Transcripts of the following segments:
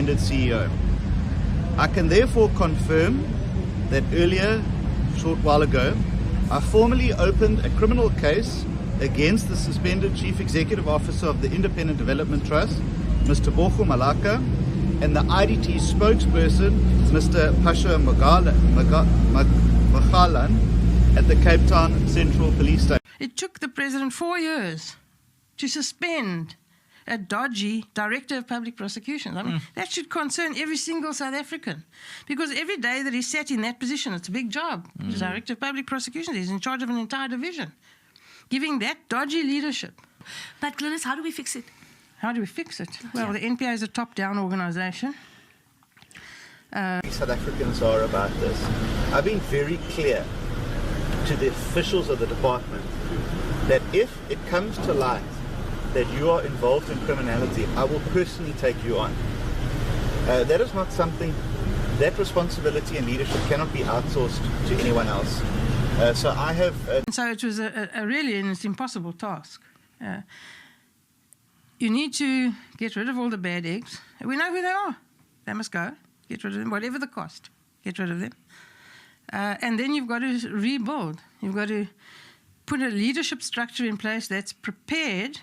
suspended CEO. I can therefore confirm that earlier, a short while ago, I formally opened a criminal case against the suspended Chief Executive Officer of the Independent Development Trust, Mr. Borgo Malaka, and the IDT spokesperson, Mr. Pasha Magalan, at the Cape Town Central Police Station. It took the president 4 years to suspend a dodgy director of public prosecutions. I mean, that should concern every single South African, because every day that he's sat in that position, it's a big job. He's director of public prosecutions. He's in charge of an entire division, giving that dodgy leadership. But Glynis, how do we fix it? How do we fix it? Well, the NPA is a top-down organisation. South Africans are about this. I've been very clear to the officials of the department that if it comes to light that you are involved in criminality, I will personally take you on. That is not something, that responsibility and leadership cannot be outsourced to anyone else. So I have... So it was a really an impossible task. You need to get rid of all the bad eggs. We know who they are. They must go. Get rid of them, whatever the cost. Get rid of them. And then you've got to rebuild. You've got to put a leadership structure in place that's prepared.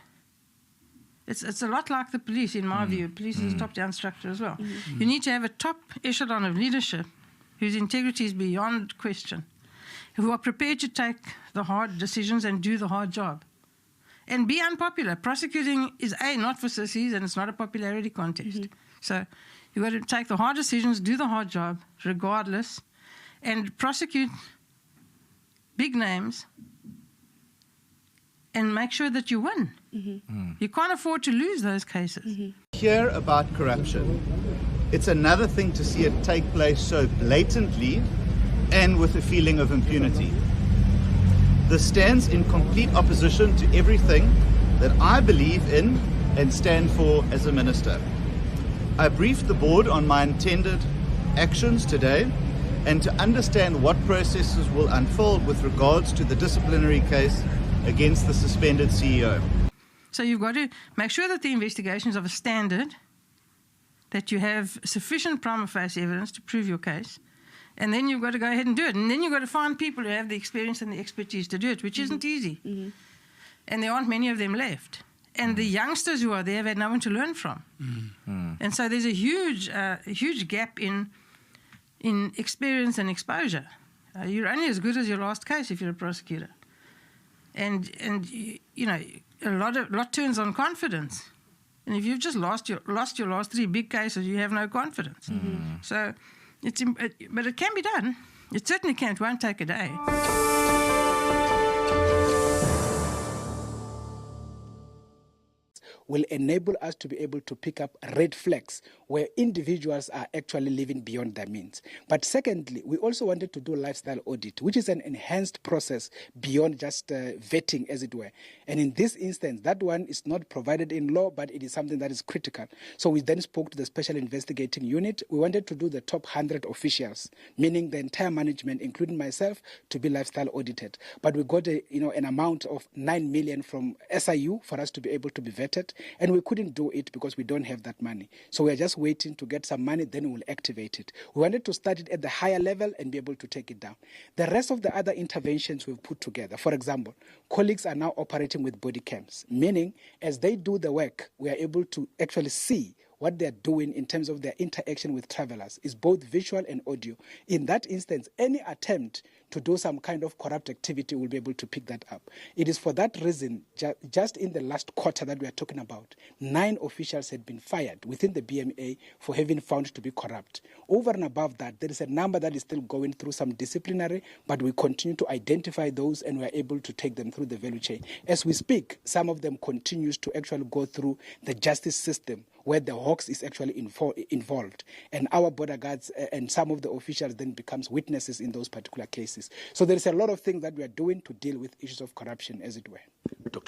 It's a lot like the police, in my view. Police is a top-down structure as well. You need to have a top echelon of leadership whose integrity is beyond question, who are prepared to take the hard decisions and do the hard job. And be unpopular. Prosecuting is, not for sissies, and it's not a popularity contest. So you've got to take the hard decisions, do the hard job, regardless, and prosecute big names and make sure that you win. You can't afford to lose those cases. Hear about corruption. It's another thing to see it take place so blatantly and with a feeling of impunity. This stands in complete opposition to everything that I believe in and stand for as a minister. I briefed the board on my intended actions today and to understand what processes will unfold with regards to the disciplinary case against the suspended CEO. So you've got to make sure that the investigation is of a standard, that you have sufficient prima facie evidence to prove your case, and then you've got to go ahead and do it. And then you've got to find people who have the experience and the expertise to do it, which isn't easy. And there aren't many of them left. And the youngsters who are there have had no one to learn from. And so there's a huge gap in experience and exposure. You're only as good as your last case if you're a prosecutor. And you know, a lot turns on confidence. And if you've just lost your last 3 big cases, you have no confidence. So, but it can be done. It certainly can. It won't take a day. Will enable us to be able to pick up red flags where individuals are actually living beyond their means. But secondly, we also wanted to do lifestyle audit, which is an enhanced process beyond just vetting, as it were. And in this instance, that one is not provided in law, but it is something that is critical. So we then spoke to the Special Investigating Unit. We wanted to do the top 100 officials, meaning the entire management, including myself, to be lifestyle audited. But we got an amount of 9 million from SIU for us to be able to be vetted. And we couldn't do it because we don't have that money. So we're just waiting to get some money, then we'll activate it. We wanted to start it at the higher level and be able to take it down. The rest of the other interventions we've put together, for example, colleagues are now operating with body cams, meaning as they do the work, we are able to actually see what they're doing in terms of their interaction with travelers is both visual and audio. In that instance, any attempt to do some kind of corrupt activity will be able to pick that up. It is for that reason, just in the last quarter that we are talking about, 9 officials had been fired within the BMA for having found to be corrupt. Over and above that, there is a number that is still going through some disciplinary, but we continue to identify those and we are able to take them through the value chain. As we speak, some of them continues to actually go through the justice system where the Hawks is actually involved. And our border guards and some of the officials then becomes witnesses in those particular cases. So there is a lot of things that we are doing to deal with issues of corruption, as it were. Dr.